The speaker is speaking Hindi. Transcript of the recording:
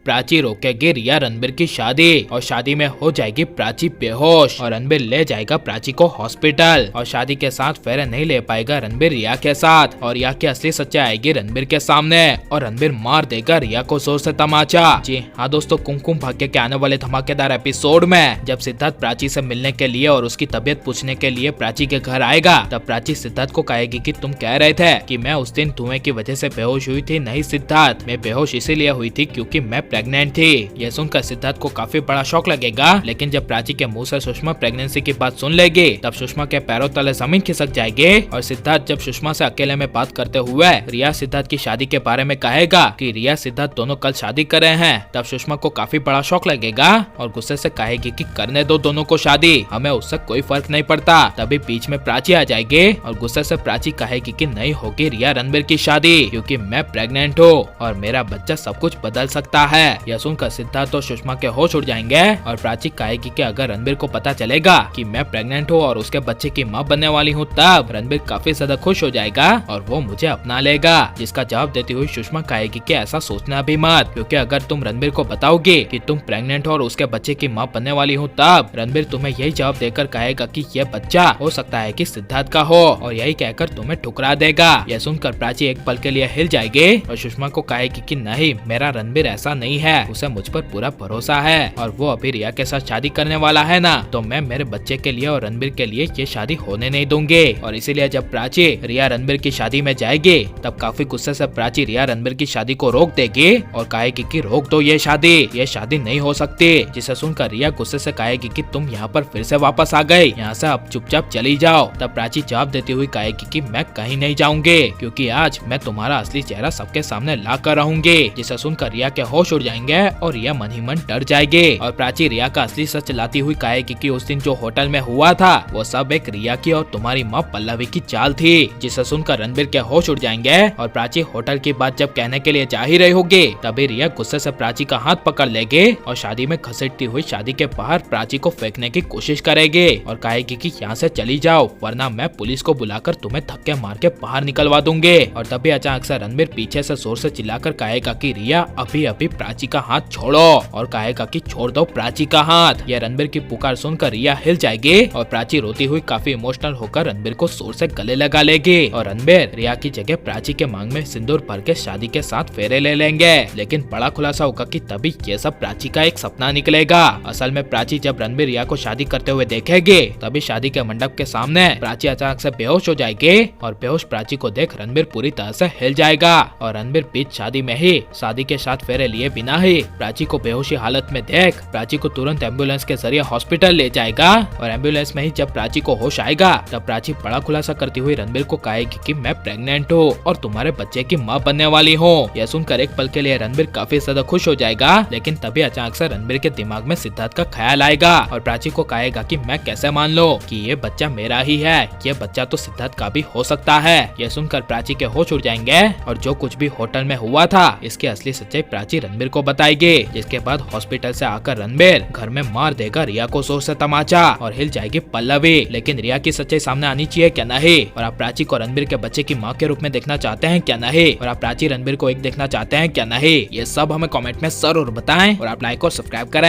प्राची रोकेगी रिया रणबीर की शादी और शादी में हो जाएगी प्राची बेहोश और रणबीर ले जाएगा प्राची को हॉस्पिटल और शादी के साथ फेरे नहीं ले पाएगा रणबीर रिया के साथ और रिया की असली सच्चाई आएगी रणबीर के सामने और रणबीर मार देगा रिया को जोर से तमाचा। जी हाँ दोस्तों, कुमकुम भाग्य के आने वाले धमाकेदार एपिसोड में जब सिद्धार्थ प्राची से मिलने के लिए और उसकी तबीयत पूछने के लिए प्राची के घर आएगा तब प्राची सिद्धार्थ को कहेगी कि तुम कह रहे थे कि मैं उस दिन धुएं की वजह से बेहोश हुई थी। नहीं सिद्धार्थ, मैं बेहोश इसीलिए हुई थी क्योंकि मैं प्रेग्नेंट थी। यह सुनकर सिद्धार्थ को काफी बड़ा शौक लगेगा, लेकिन जब प्राची के मुंह से सुषमा प्रेगनेंसी की बात सुन लेगी तब सुषमा के पैरों तले जमीन खिसक जाएगी और सिद्धार्थ जब सुषमा से अकेले में बात करते हुए रिया सिद्धार्थ की शादी के बारे में कहेगा कि रिया सिद्धार्थ दोनों कल शादी कर रहे हैं तब सुषमा को काफी बड़ा शौक लगेगा और गुस्से से कहेगी कि करने दो दोनों को शादी, हमें उससे कोई फर्क नहीं पड़ता। तभी बीच में प्राची आ जाएगी और गुस्से से प्राची कहेगी कि नहीं होगी रिया रणबीर की शादी क्योंकि मैं प्रेग्नेंट हूँ और मेरा बच्चा सब कुछ बदल सकता है। यह सुनकर सिद्धार्थ और सुषमा के होश उड़ जाएंगे और प्राची कहेगी कि अगर रणबीर को पता चलेगा कि मैं प्रेग्नेंट हूँ और उसके बच्चे की माँ बनने वाली हूँ तब रणबीर काफी ज्यादा खुश हो जाएगा और वो मुझे अपना लेगा। जिसका जवाब देती हुई सुषमा कहेगी कि ऐसा सोचना भी मत, क्योंकि अगर तुम रणबीर को बताओगे कि तुम प्रेग्नेंट हो और उसके बच्चे की माँ बनने वाली हो तब रणबीर तुम्हें यही जवाब देकर कहेगा कि यह बच्चा हो सकता है कि सिद्धार्थ का हो और यही कहकर तुम्हें ठुकरा देगा। यह सुनकर प्राची एक पल के लिए हिल जाएगी और सुषमा को कहेगी कि नहीं, मेरा रणबीर ऐसा नहीं है, उसे मुझ पर पूरा भरोसा है और वो अभी रिया के साथ शादी करने वाला है ना, तो मैं मेरे बच्चे के लिए और रणबीर के लिए ये शादी होने नहीं दूंगी। और इसीलिए जब प्राची रिया रणबीर की शादी में जाएगी तब काफी गुस्से से प्राची रिया रणबीर की शादी को रोक देगी और कहेगी कि रोक दो ये शादी नहीं हो सकती। जिसे सुनकर रिया गुस्से से कहेगी कि तुम यहाँ पर फिर से वापस आ गए, यहाँ से अब चुपचाप चली जाओ। तब प्राची जवाब देती हुई कहेगी कि मैं कहीं नहीं जाऊंगी क्योंकि आज मैं तुम्हारा असली चेहरा सबके सामने ला कर रहूंगी। जिसे सुनकर रिया के होश उड़ जाएंगे और रिया मन ही मन डर जाएगी और प्राची रिया का असली सच लाती हुई कहेगी कि उस दिन जो होटल में हुआ था वो सब एक रिया की और तुम्हारी माँ पल्लवी की चाल थी। जिसे सुनकर रणबीर के होश उड़ जाएंगे और प्राची होटल की बात जब कहने के लिए जा ही रही होगी तभी रिया गुस्से से प्राची का हाथ पकड़ लेगी और शादी में घसीटती हुई शादी के बाहर प्राची को फेंकने की कोशिश करेगी और कहेगी कि यहाँ से चली जाओ वरना मैं पुलिस को बुलाकर तुम्हें धक्के मार के बाहर निकलवा दूंगी। और तभी अचानक से रणबीर पीछे से जोर से चिल्लाकर कहेगा कि रिया अभी अभी प्राची का हाथ छोड़ो और कहेगा कि छोड़ दो प्राची का हाथ। यह रणबीर की पुकार सुनकर रिया हिल जाएगी और प्राची रोती हुई काफी इमोशनल होकर रणबीर को जोर से गले लगा लेगी और रणबीर रिया की जगह प्राची के मांग में सिंदूर भर के शादी के साथ फेरे ले लेंगे। लेकिन बड़ा खुलासा होगा कि तभी ये सब प्राची का एक सपना निकलेगा। असल में प्राची जब रणबीर रिया को शादी करते हुए देखेगी तभी शादी के मंडप के सामने प्राची अचानक से बेहोश हो जाएगी और बेहोश प्राची को देख रणबीर पूरी तरह से हिल जाएगा और रणबीर बीच शादी में ही शादी के साथ फेरे लिए बिना ही प्राची को बेहोशी हालत में देख प्राची को तुरंत एम्बुलेंस के जरिए हॉस्पिटल ले जाएगा और एम्बुलेंस में ही जब प्राची को होश आएगा तब प्राची बड़ा खुलासा करती हुई रणबीर को कहेगी कि मैं प्रेग्नेंट हूँ और तुम्हारे बच्चे की माँ बनने वाली हूँ। यह सुनकर एक पल के लिए रणबीर काफी ज्यादा खुश हो जाएगा, लेकिन तभी अचानक से रणबीर के दिमाग में सिद्धार्थ का ख्याल आएगा और प्राची को कहेगा कि मैं कैसे मान लो कि ये बच्चा मेरा ही है, ये बच्चा तो सिद्धार्थ का भी हो सकता है। यह सुनकर प्राची के होश उड़ जाएंगे और जो कुछ भी होटल में हुआ था इसकी असली सच्चाई प्राची रणबीर को बताएगी। जिसके बाद हॉस्पिटल से आकर रणबीर घर में मार देगा रिया को जोर से तमाचा और हिल जाएगी पल्लवी। लेकिन रिया की सच्चाई सामने आनी चाहिए क्या नहीं, और आप प्राची को रणबीर के बच्चे की माँ के रूप में देखना चाहते हैं क्या नहीं, और आप प्राची रणबीर को एक देखना चाहते हैं क्या नहीं, ये सब हमें कमेंट में जरूर बताएं और आप लाइक और सब्सक्राइब करें।